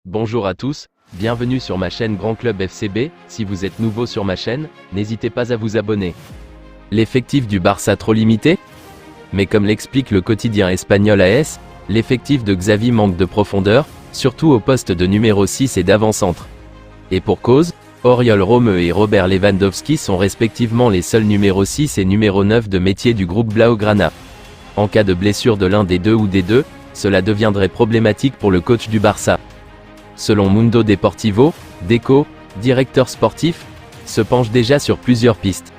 Bonjour à tous, bienvenue sur ma chaîne Grand Club FCB. Si vous êtes nouveau sur ma chaîne, n'hésitez pas à vous abonner. L'effectif du Barça trop limité? Mais comme l'explique le quotidien espagnol AS, l'effectif de Xavi manque de profondeur, surtout au poste de numéro 6 et d'avant-centre. Et pour cause, Oriol Romeu et Robert Lewandowski sont respectivement les seuls numéro 6 et numéro 9 de métier du groupe Blaugrana. En cas de blessure de l'un des deux ou des deux, cela deviendrait problématique pour le coach du Barça. Selon Mundo Deportivo, Deco, directeur sportif, se penche déjà sur plusieurs pistes.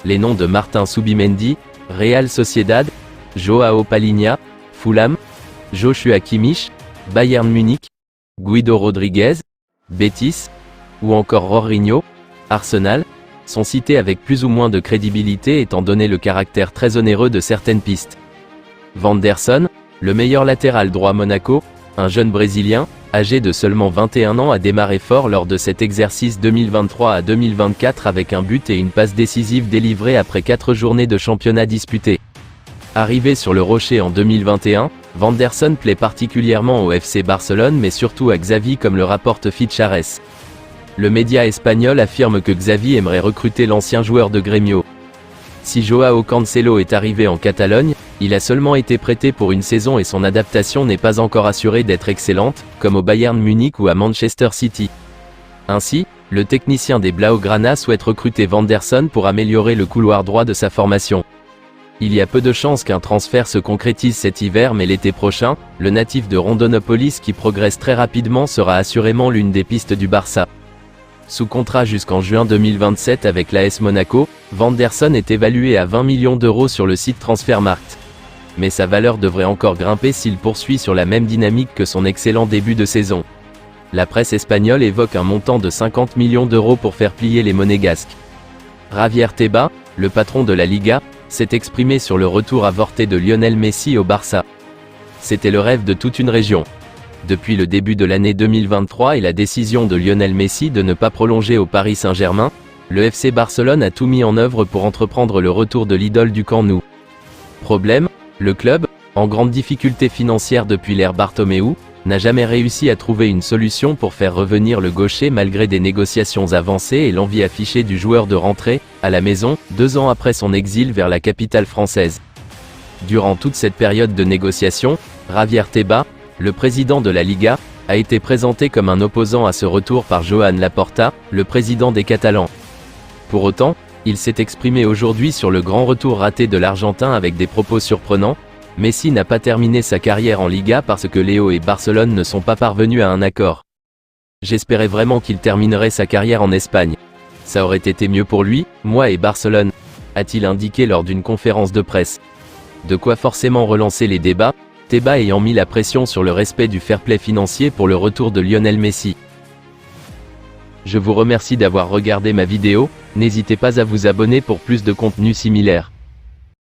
Les noms de Martin Zubimendi, Real Sociedad, Joao Palhinha, Fulham, Joshua Kimmich, Bayern Munich, Guido Rodriguez, Betis, ou encore Jorginho, Arsenal, sont cités avec plus ou moins de crédibilité étant donné le caractère très onéreux de certaines pistes. Vanderson, le meilleur latéral droit Monaco, un jeune Brésilien, âgé de seulement 21 ans, a démarré fort lors de cet exercice 2023 à 2024 avec un but et une passe décisive délivrée après 4 journées de championnat disputées. Arrivé sur le Rocher en 2021, Vanderson plaît particulièrement au FC Barcelone mais surtout à Xavi comme le rapporte Fichares. Le média espagnol affirme que Xavi aimerait recruter l'ancien joueur de Grêmio. Si Joao Cancelo est arrivé en Catalogne, il a seulement été prêté pour une saison et son adaptation n'est pas encore assurée d'être excellente, comme au Bayern Munich ou à Manchester City. Ainsi, le technicien des Blaugrana souhaite recruter Vanderson pour améliorer le couloir droit de sa formation. Il y a peu de chances qu'un transfert se concrétise cet hiver mais l'été prochain, le natif de Rondonópolis qui progresse très rapidement sera assurément l'une des pistes du Barça. Sous contrat jusqu'en juin 2027 avec l'AS Monaco, Vanderson est évalué à 20 millions d'euros sur le site Transfermarkt. Mais sa valeur devrait encore grimper s'il poursuit sur la même dynamique que son excellent début de saison. La presse espagnole évoque un montant de 50 millions d'euros pour faire plier les monégasques. Javier Tebas, le patron de la Liga, s'est exprimé sur le retour avorté de Lionel Messi au Barça. C'était le rêve de toute une région. Depuis le début de l'année 2023 et la décision de Lionel Messi de ne pas prolonger au Paris Saint-Germain, le FC Barcelone a tout mis en œuvre pour entreprendre le retour de l'idole du Camp Nou. Problème, le club, en grande difficulté financière depuis l'ère Bartomeu, n'a jamais réussi à trouver une solution pour faire revenir le gaucher malgré des négociations avancées et l'envie affichée du joueur de rentrer, à la maison, 2 ans après son exil vers la capitale française. Durant toute cette période de négociation, Javier Tebas, le président de la Liga, a été présenté comme un opposant à ce retour par Joan Laporta, le président des Catalans. Pour autant, il s'est exprimé aujourd'hui sur le grand retour raté de l'Argentin avec des propos surprenants. Messi n'a pas terminé sa carrière en Liga parce que Léo et Barcelone ne sont pas parvenus à un accord. J'espérais vraiment qu'il terminerait sa carrière en Espagne. Ça aurait été mieux pour lui, moi et Barcelone, a-t-il indiqué lors d'une conférence de presse. De quoi forcément relancer les débats, Tebas ayant mis la pression sur le respect du fair-play financier pour le retour de Lionel Messi. Je vous remercie d'avoir regardé ma vidéo, n'hésitez pas à vous abonner pour plus de contenu similaire.